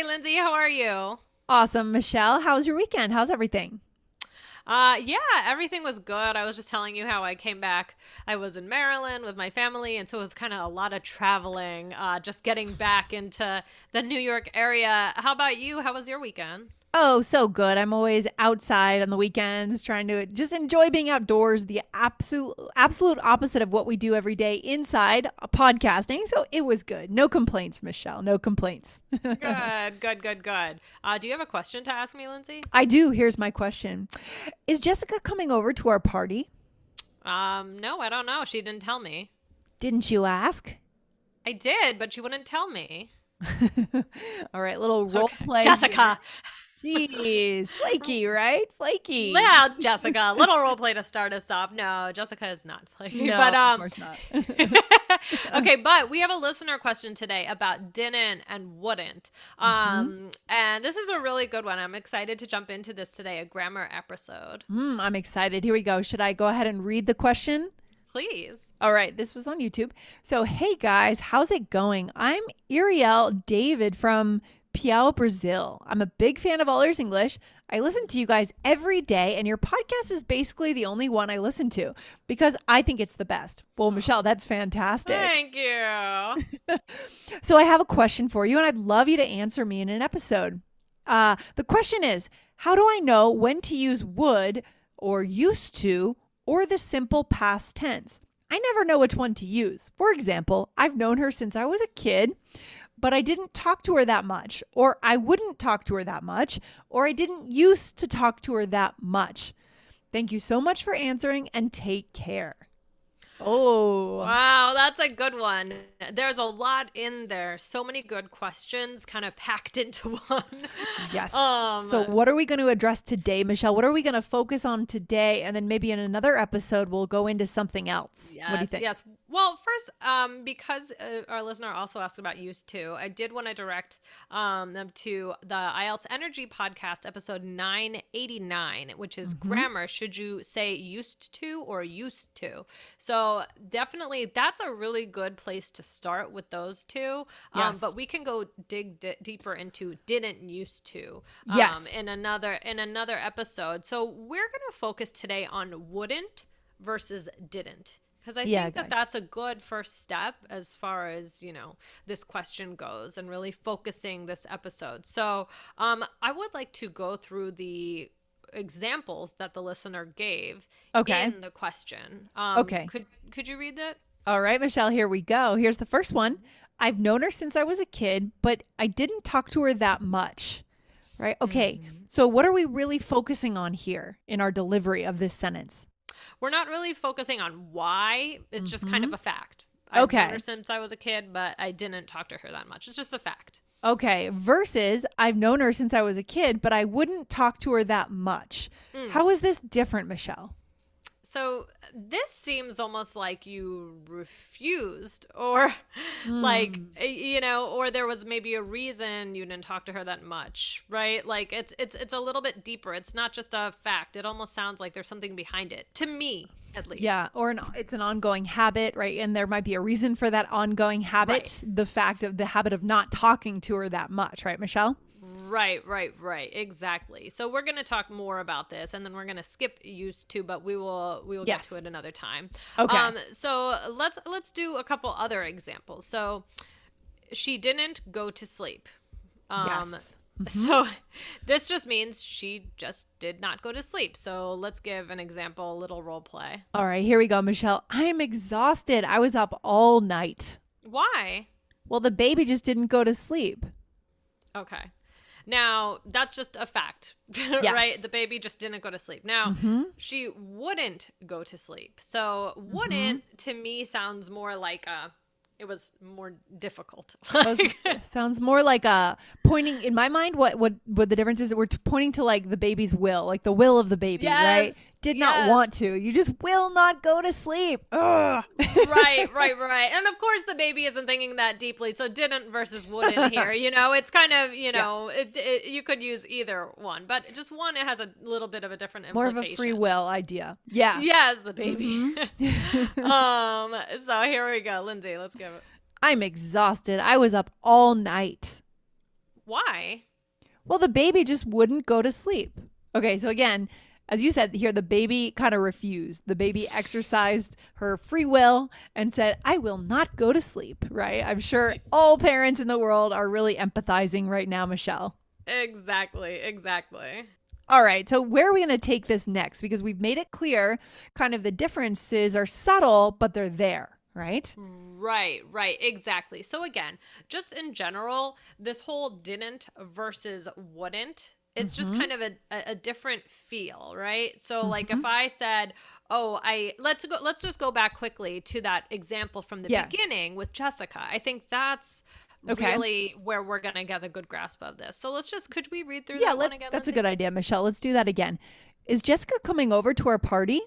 Lindsay. How are you? Awesome. Michelle, how was your weekend? How's everything? Yeah, everything was good. I was just telling you how I came back. I was in Maryland with my family, and so it was kind of a lot of traveling, just getting back into the New York area. How about you? How was your weekend? Oh, so good. I'm always outside on the weekends trying to just enjoy being outdoors, the absolute opposite of what we do every day inside podcasting. So it was good. No complaints, Michelle. No complaints. Good, good, good, good. Do you have a question to ask me, Lindsay? I do. Here's my question. Is Jessica coming over to our party? No, I don't know. She didn't tell me. Didn't you ask? I did, but she wouldn't tell me. All right, little role Okay. play here. Jessica. Jeez, flaky, right? Flaky. Yeah, Jessica. Little role play to start us off. No, Jessica is not flaky. No, But of course not. okay, but we have a listener question today about didn't and wouldn't. Mhm. And this is a really good one. I'm excited to jump into this today, a grammar episode. I'm excited. Here we go. Should I go ahead and read the question? Please. All right, this was on YouTube. So, hey guys, how's it going? I'm Uriel David from Piau, Brazil. I'm a big fan of All Ears English. I listen to you guys every day, and your podcast is basically the only one I listen to because I think it's the best. Well, Michelle, that's fantastic. Thank you. So, I have a question for you, and I'd love you to answer me in an episode. The question is, how do I know when to use would or used to or the simple past tense? I never know which one to use. For example, I've known her since I was a kid, but I didn't talk to her that much, or I wouldn't talk to her that much, or I didn't used to talk to her that much. Thank you so much for answering and take care. Oh, Wow, that's a good one. There's a lot in there. So many good questions kind of packed into one. yes. Um, So, what are we going to address today, Michelle? What are we going to focus on today? And then maybe in another episode, we'll go into something else. What do you Yes, think? yes. Well, first, because our listener also asked about used to, I did want to direct them to the IELTS Energy podcast, episode 989, which is grammar. Should you say used to or used to? So definitely, that's a really good place to start with those two. Yes. But we can go dig deeper into didn't used to Yes. in another episode. So we're going to focus today on wouldn't versus didn't. Because I Yeah, think that guys. that's a good first step as far as, this question goes and really focusing this episode. So I would like to go through the examples that the listener gave Okay. in the question. Okay. Could you read that? All right, Michelle, here we go. Here's the first one. I've known her since I was a kid, but I didn't talk to her that much. Right? Okay. So, what are we really focusing on here in our delivery of this sentence? We're not really focusing on why. It's just kind of a fact. I've known Okay. her since I was a kid, but I didn't talk to her that much. It's just a fact. Okay. Versus, I've known her since I was a kid, but I wouldn't talk to her that much. How is this different, Michelle? So this seems almost like you refused or like, or there was maybe a reason you didn't talk to her that much, right? Like it's a little bit deeper. It's not just a fact. It almost sounds like there's something behind it, to me at least. Yeah, or it's an ongoing habit, right? And there might be a reason for that ongoing habit, Right. the habit of not talking to her that much, right, Michelle? Right. Exactly. So we're going to talk more about this and then we're going to skip used to, but we will get Yes. to it another time. Okay. So let's do a couple other examples. So she didn't go to sleep. Yes. So this just means she just did not go to sleep. So let's give an example, a little role play. All right, here we go, Michelle. I am exhausted. I was up all night. Why? Well, the baby just didn't go to sleep. Okay. Now, that's just a fact, right? The baby just didn't go to sleep. Now, she wouldn't go to sleep. So, wouldn't to me sounds more like it was more difficult. Sounds more like pointing in my mind. What the difference is? That we're pointing to like the baby's will, like the will of the baby, right? Yes, Did not yes. want to. You just will not go to sleep. Ugh. Right. And of course, the baby isn't thinking that deeply. So, didn't versus wouldn't here. It's kind of, you could use either one, but just one, it has a little bit of a different More implication. of a free will idea. Yeah. Yes, the baby. So here we go. Lindsay, let's give it. I'm exhausted. I was up all night. Why? Well, the baby just wouldn't go to sleep. Okay, so again, as you said here, the baby kind of refused. The baby exercised her free will and said, I will not go to sleep, right? I'm sure all parents in the world are really empathizing right now, Michelle. Exactly. All right, so where are we going to take this next? Because we've made it clear kind of the differences are subtle, but they're there, right? Right, exactly. So again, just in general, this whole didn't versus wouldn't, it's just kind of a different feel, right? So like if I said, oh, let's just go back quickly to that example from the beginning with Jessica. I think that's really where we're going to get a good grasp of this. So could we read through that one again? That's Lindsay? a good idea, Michelle. Let's do that again. Is Jessica coming over to our party?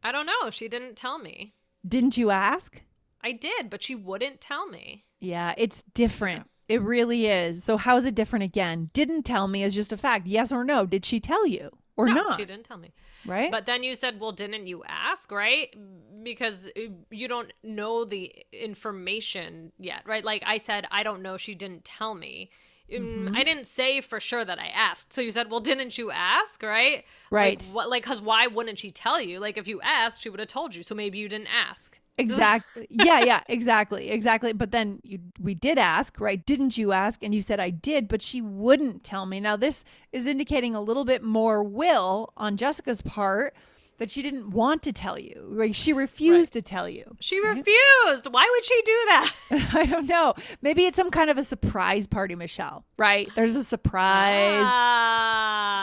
I don't know. She didn't tell me. Didn't you ask? I did, but she wouldn't tell me. Yeah, it's different. It really is. So how is it different again? Didn't tell me is just a fact. Yes or no? Did she tell you or No, not? she didn't tell me. Right? But then you said, well, didn't you ask, right? Because you don't know the information yet, right? Like I said, I don't know. She didn't tell me. I didn't say for sure that I asked. So you said, well, didn't you ask, right? Right. Because why wouldn't she tell you? Like if you asked, she would have told you. So maybe you didn't ask. Exactly. Yeah, exactly. But then we did ask, right? Didn't you ask? And you said I did, but she wouldn't tell me. Now this is indicating a little bit more will on Jessica's part that she didn't want to tell you. Right? She refused to tell you. She refused. Why would she do that? I don't know. Maybe it's some kind of a surprise party, Michelle, right? There's a surprise.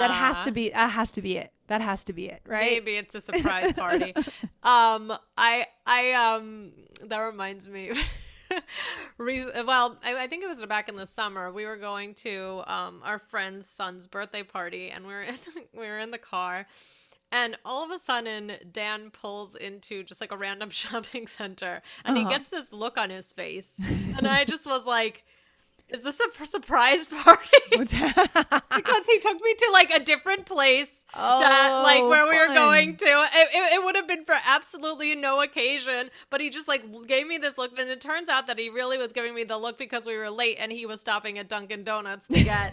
That has to be it. That has to be it, right? Maybe it's a surprise party. That reminds me. I think it was back in the summer. We were going to our friend's son's birthday party, and we were in the car, and all of a sudden Dan pulls into just like a random shopping center, and he gets this look on his face, and I just was like, is this a surprise party? Because he took me to like a different place that like where we were going to. It would have been for absolutely no occasion, but he just like gave me this look, and it turns out that he really was giving me the look because we were late and he was stopping at Dunkin' Donuts to get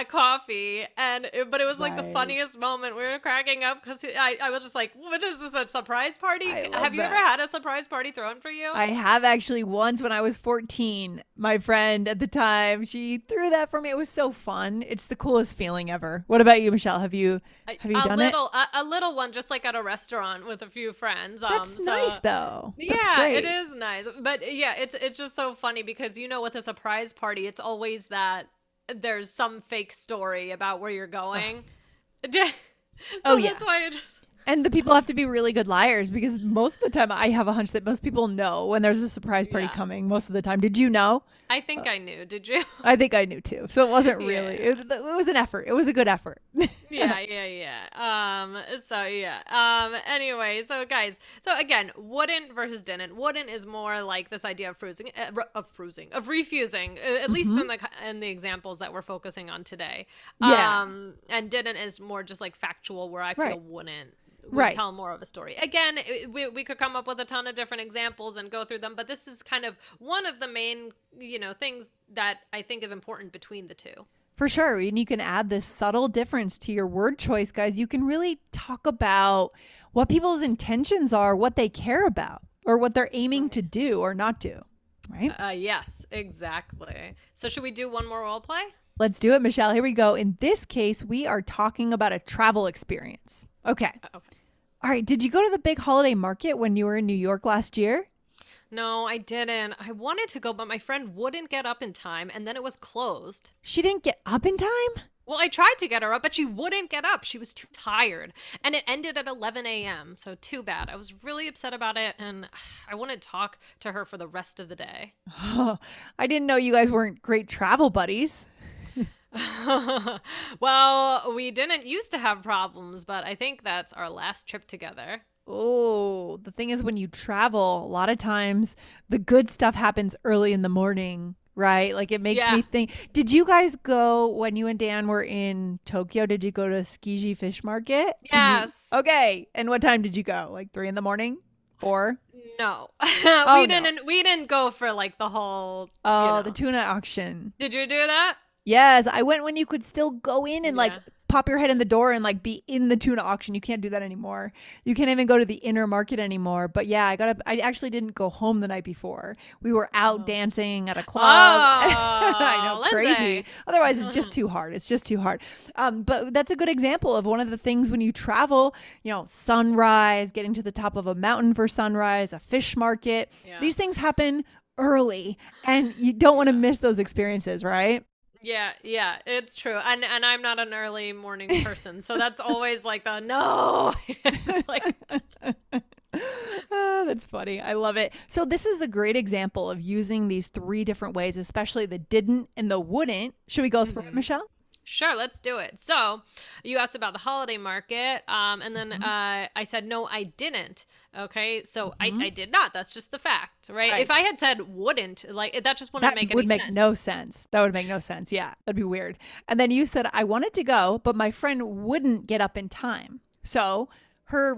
coffee, but it was like the funniest moment. We were cracking up because I was just like, what is this, a surprise party? Have you ever had a surprise party thrown for you? I have actually. Once when I was 14, my friend at the time, she threw that for me. It was so fun. It's the coolest feeling ever. What about you, Michelle? Have you done it? A little one, just like at a restaurant with a few friends. That's nice though. That's yeah, great. it is nice. But yeah, it's just so funny because with a surprise party, it's always that there's some fake story about where you're going. That's why I just... And the people have to be really good liars because most of the time I have a hunch that most people know when there's a surprise party coming most of the time. Did you know? I think I knew. Did you? I think I knew too. So it wasn't really, it was an effort. It was a good effort. Yeah. Anyway, so guys, so again, wouldn't versus didn't. Wouldn't is more like this idea of refusing, at least in the examples that we're focusing on today. And didn't is more just like factual, where I feel wouldn't. Tell more of a story. Again, we could come up with a ton of different examples and go through them, but this is kind of one of the main, things that I think is important between the two. For sure. And you can add this subtle difference to your word choice, guys. You can really talk about what people's intentions are, what they care about, or what they're aiming to do or not do. Right? Yes, exactly. So should we do one more role play? Let's do it, Michelle. Here we go. In this case, we are talking about a travel experience. Okay. All right. Did you go to the big holiday market when you were in New York last year? No, I didn't. I wanted to go, but my friend wouldn't get up in time, and then it was closed. She didn't get up in time? Well, I tried to get her up, but she wouldn't get up. She was too tired, and it ended at 11 a.m., so too bad. I was really upset about it, and I wouldn't talk to her for the rest of the day. Oh, I didn't know you guys weren't great travel buddies. Well, we didn't used to have problems, but I think that's our last trip together. Oh, the thing is, when you travel, a lot of times the good stuff happens early in the morning, right? Like it makes me think. Did you guys go when you and Dan were in Tokyo? Did you go to Tsukiji Fish Market? Yes. Okay. And what time did you go? Like 3 a.m? Or No. Oh, We didn't go for like the whole, the tuna auction. Did you do that? Yes, I went when you could still go in and like Yeah. pop your head in the door and like be in the tuna auction. You can't do that anymore. You can't even go to the inner market anymore. But yeah, I actually didn't go home the night before. We were out Oh. dancing at a club. I know, Oh, crazy. Lindsay. Otherwise, it's just too hard. It's just too hard. But that's a good example of one of the things when you travel, sunrise, getting to the top of a mountain for sunrise, a fish market. Yeah. These things happen early and you don't want to miss those experiences, right? Yeah, it's true. And I'm not an early morning person, so that's always like the no. It's like That's funny. I love it. So this is a great example of using these 3 different ways, especially the didn't and the wouldn't. Should we go through it, Michelle? Sure, let's do it. So you asked about the holiday market, and then I said, no, I didn't. Okay, so I did not. That's just the fact, right? If I had said wouldn't, like that just wouldn't make any sense. That would make no sense. That would make no sense. Yeah, that'd be weird. And then you said, I wanted to go, but my friend wouldn't get up in time. So her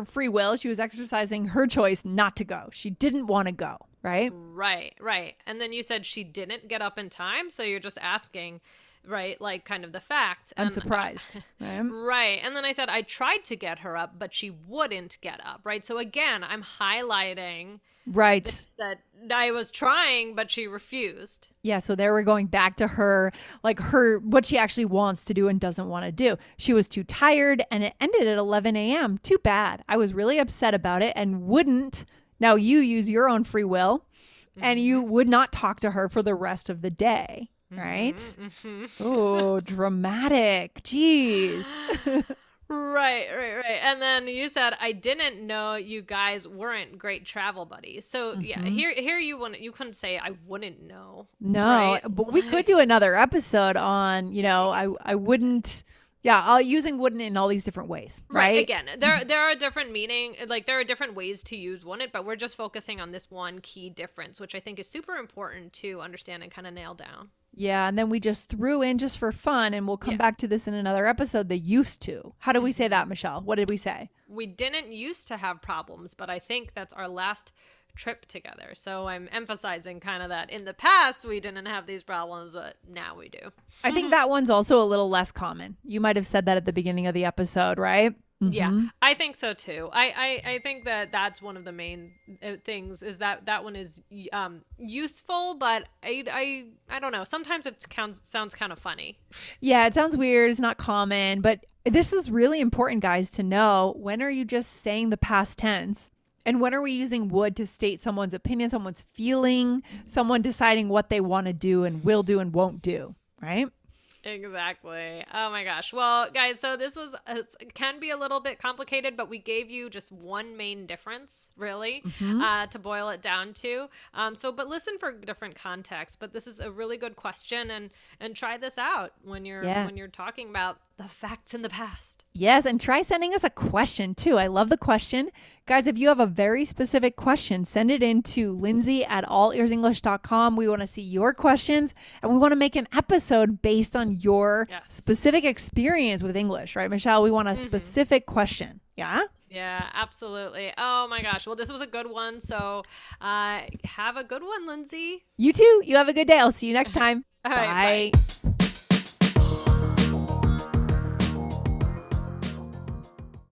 free will, she was exercising her choice not to go. She didn't want to go, right? Right. And then you said she didn't get up in time, so you're just asking, right, like kind of the fact. I'm surprised. Right. And then I said I tried to get her up, but she wouldn't get up, right? So again, I'm highlighting that I was trying, but she refused. Yeah, so there we're going back to her, like what she actually wants to do and doesn't want to do. She was too tired and it ended at 11 a.m. Too bad. I was really upset about it and wouldn't. Now you use your own free will and you would not talk to her for the rest of the day. Right? Oh, dramatic. Jeez. Right. And then you said, I didn't know you guys weren't great travel buddies. So yeah, here you couldn't say I wouldn't know. No, right? but we could do another episode on, I wouldn't. Yeah, using wouldn't in all these different ways, right? Again, there are different meaning, like there are different ways to use wouldn't, but we're just focusing on this one key difference, which I think is super important to understand and kind of nail down. Yeah, and then we just threw in just for fun, and we'll come back to this in another episode, the used to. How do we say that, Michelle? What did we say? We didn't used to have problems, but I think that's our last trip together. So I'm emphasizing kind of that in the past we didn't have these problems, but now we do. I think that one's also a little less common. You might have said that at the beginning of the episode, right? Yeah, I think so too. I think that that's one of the main things is that one is useful, but I don't know. Sometimes it sounds kind of funny. Yeah, it sounds weird. It's not common, but this is really important, guys, to know. When are you just saying the past tense? And when are we using would to state someone's opinion, someone's feeling, someone deciding what they want to do and will do and won't do, right? Exactly. Oh my gosh. Well, guys, so this can be a little bit complicated, but we gave you just one main difference, really, to boil it down to. But listen for different contexts. But this is a really good question, and try this out when you're talking about the facts in the past. Yes, and try sending us a question too. I love the question. Guys, if you have a very specific question, send it in to lindsay@allearsenglish.com. We want to see your questions, and we want to make an episode based on your specific experience with English, right, Michelle? We want a specific question. Yeah? Yeah, absolutely. Oh my gosh. Well, this was a good one. So have a good one, Lindsay. You too. You have a good day. I'll see you next time. All Bye. right, bye.